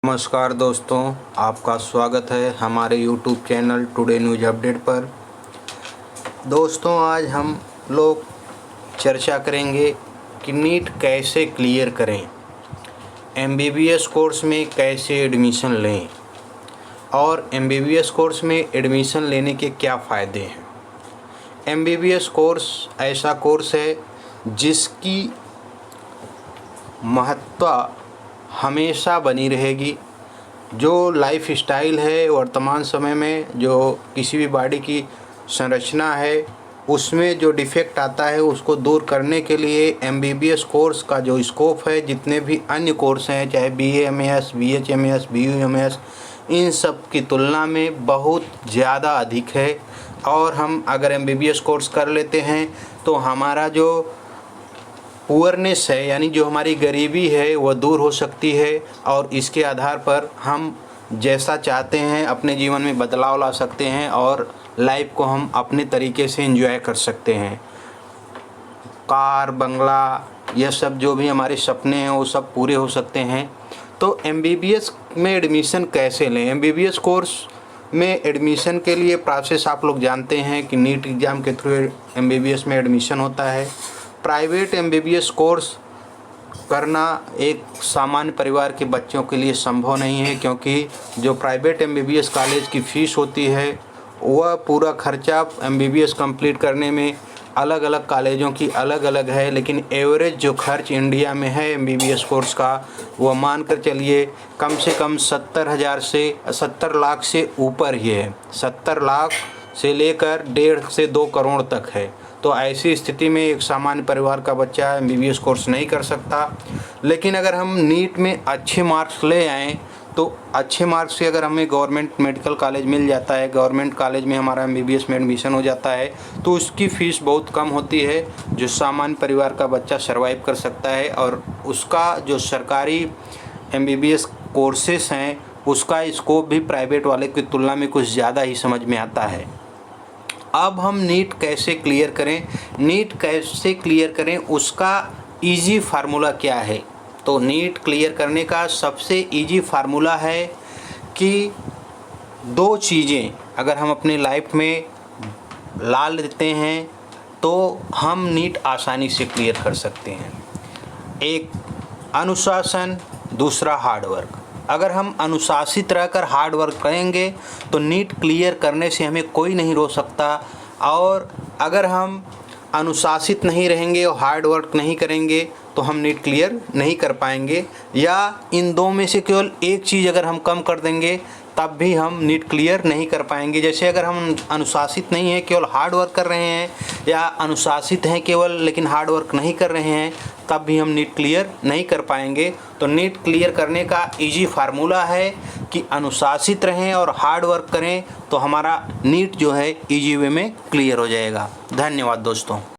नमस्कार दोस्तों, आपका स्वागत है हमारे YouTube channel today news update पर। दोस्तों, आज हम लोग चर्चा करेंगे कि नीट कैसे क्लियर करें, MBBS कोर्स में कैसे एडमिशन लें और MBBS कोर्स में एडमिशन लेने के क्या फ़ायदे हैं। MBBS कोर्स ऐसा कोर्स है जिसकी महत्ता हमेशा बनी रहेगी। जो लाइफ स्टाइल है वर्तमान समय में, जो किसी भी बॉडी की संरचना है उसमें जो डिफ़ेक्ट आता है उसको दूर करने के लिए MBBS कोर्स का जो स्कोप है, जितने भी अन्य कोर्स हैं चाहे BAMS, BHMS, BUMS, इन सब की तुलना में बहुत ज़्यादा अधिक है। और हम अगर MBBS कोर्स कर लेते हैं तो हमारा जो पुअरनेस है, यानी जो हमारी गरीबी है, वह दूर हो सकती है और इसके आधार पर हम जैसा चाहते हैं अपने जीवन में बदलाव ला सकते हैं और लाइफ को हम अपने तरीके से एंजॉय कर सकते हैं। कार, बंगला, यह सब जो भी हमारे सपने हैं वो सब पूरे हो सकते हैं। तो MBBS में एडमिशन कैसे लें? MBBS कोर्स में एडमिशन के लिए प्रोसेस आप लोग जानते हैं कि नीट एग्ज़ाम के थ्रू MBBS में एडमिशन होता है। प्राइवेट MBBS कोर्स करना एक सामान्य परिवार के बच्चों के लिए संभव नहीं है, क्योंकि जो प्राइवेट MBBS कॉलेज की फ़ीस होती है वह पूरा खर्चा MBBS कंप्लीट करने में अलग अलग कॉलेजों की अलग अलग है। लेकिन एवरेज जो खर्च इंडिया में है MBBS कोर्स का, वह मान कर चलिए कम से कम 70 लाख से ऊपर ही है। 70 लाख से लेकर 1.5 से 2 करोड़ तक है। तो ऐसी स्थिति में एक सामान्य परिवार का बच्चा MBBS कोर्स नहीं कर सकता। लेकिन अगर हम नीट में अच्छे मार्क्स ले आएँ तो अच्छे मार्क्स से अगर हमें गवर्नमेंट मेडिकल कॉलेज मिल जाता है, गवर्नमेंट कॉलेज में हमारा MBBS में एडमिशन हो जाता है, तो उसकी फ़ीस बहुत कम होती है, जो सामान्य परिवार का बच्चा सर्वाइव कर सकता है। और उसका जो सरकारी MBBS कोर्सेस हैं उसका स्कोप भी प्राइवेट वाले की तुलना में कुछ ज़्यादा ही समझ में आता है। अब हम नीट कैसे क्लियर करें, उसका ईजी फार्मूला क्या है? तो नीट क्लियर करने का सबसे ईजी फार्मूला है कि 2 चीज़ें अगर हम अपनी लाइफ में ला लेते हैं तो हम नीट आसानी से क्लियर कर सकते हैं। एक अनुशासन, दूसरा हार्ड वर्क। अगर हम अनुशासित रहकर हार्ड वर्क करेंगे तो नीट क्लियर करने से हमें कोई नहीं रोक सकता। और अगर हम अनुशासित नहीं रहेंगे और हार्ड वर्क नहीं करेंगे तो हम नीट क्लियर नहीं कर पाएंगे, या इन दो में से केवल एक चीज़ अगर हम कम कर देंगे तब भी हम नीट क्लियर नहीं कर पाएंगे। जैसे अगर हम अनुशासित नहीं हैं, केवल हार्ड वर्क कर रहे हैं, या अनुशासित हैं केवल लेकिन हार्ड वर्क नहीं कर रहे हैं, तब भी हम नीट क्लियर नहीं कर पाएंगे। तो नीट क्लियर करने का इजी फार्मूला है कि अनुशासित रहें और हार्ड वर्क करें, तो हमारा नीट जो है इजी वे में क्लियर हो जाएगा। धन्यवाद दोस्तों।